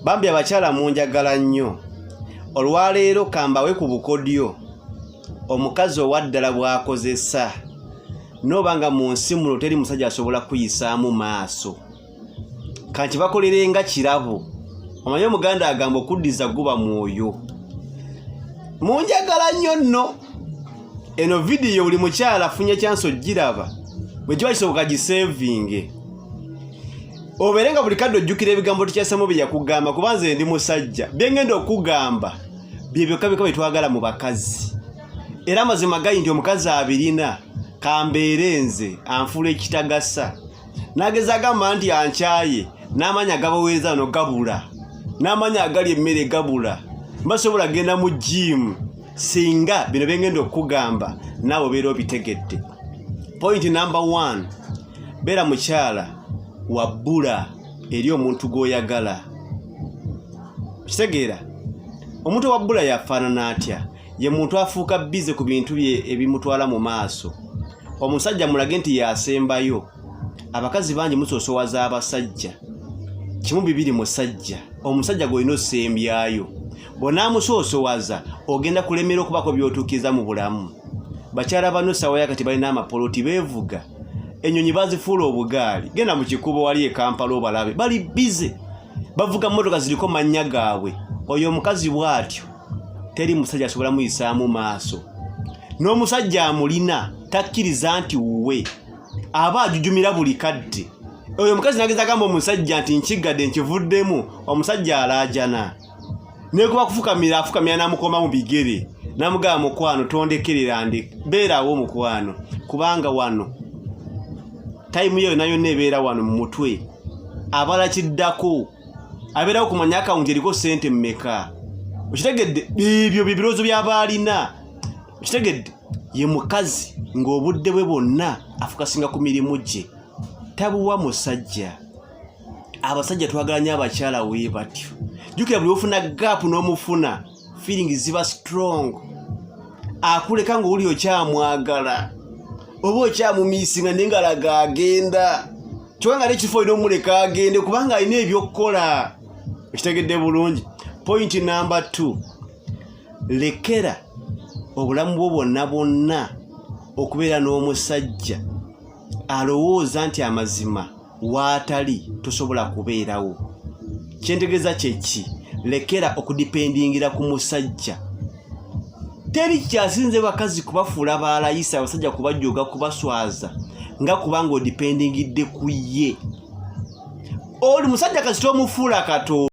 Bambi abakyala munjagala nnyo. Olwaleero kambawe ku bukodyo. Omukazi owaddala bw'akozesa. Nobanga mu nsi muno teri musajja asobola kuyisaamu maaso. Kanti bakolerenga kirabo. Omanyi Omuganda agamba okuddiza guba mwoyo. Munjagala nnyo nno. Eno video buli mukyala afunye chance ogiraba. Bwe kiba kisoboka gisevinge. Oberenga buli kadde ojjukira ebigambo tukyasamu bye yakugamba kubanze ndi musajja. Byengenda okugamba bye bye twagala mu bakazi. Era amazima gayi nti omukazi abirina kambeerenze anfula ekitagasa. Nageza agamba nti ankyaye n'amanya gabaweereza no gabula. N'amanya agali emmere gabula. Mbasobola genda mu gym singa bino byengenda okugamba nabo beera obitegedde. Point number 1. Beera mukyala wabbula eri omuntu gw'oyagala. Kitegeera? Omuntu wabbula yafaanana atya? Ye muntu afuuka bize ku bintu bye ebimutwala mu maaso. Omusajja mulage nti yasembayo. Abakazi bangi musoosowaza abasajja. Kimu bibiri musajja. Omusajja gw'olina osembyayo. Bw'onaamusoosowaza ogenda kulemera okubako by'otuukiza mu bulamu. Bakyala bano ssaawa yakati balina amapoloti beevuga. Ennyonyi bazifuula obugaali. Genda mu kikubo wali e Kampala obalabe. Bali bize. Bavuga mmotoka ziriko mannya gaabwe. Oyo omukazi bw'atyo teri musajja asobola muyisaamu maaso. N'omusajja amulina takkiriza nti wuwe. Aba ajujumira buli kadde. Oyo omukazi nageza agamba omusajja nti nkigadde nkivuddemu. Omusajja alaajana. Nekuba kufukamira afukamira n'amukoma mu bigere. Namugamba mukwano tondekerera beerawo mukwano. Kubanga wano time yo nayo nebeera wano mu mutwe. Abala kiddako. Abeerawo kumanya akawunti eriko ssente mmeka. Okitegedde ebyo bibirozo by'abaalina. Okitegedde ye mukazi ng'obudde bwe bwonna afukasinga ku mirimu gye. Tabuwa musajja. Abasajja twagala nnyo abakyala we batyo. Jjukira buli ofuna gap n'omufuna feeling ziba strong. Akuleka ng'oli okyamwagala. Oba okyamumiisinga naye ng'alaga agenda. Kyokka n'ekifo olina omuleka agende kubanga alina ebyokkola. Okitegedde bulungi. Point number 2. Lekera obulamu bwo bwonna bwonna okubeera n'omusajja alowooza nti amazima waatali tosobola kubeerawo. Kyentegeeza kyeki? Lekera okudipendingira ku musajja. Teri kyasinze bakazi kubafuula baalayisa abasajja kubajooga kubaswaza nga kubanga odipendingidde ku ye. Oli musajja kasita omufuula kato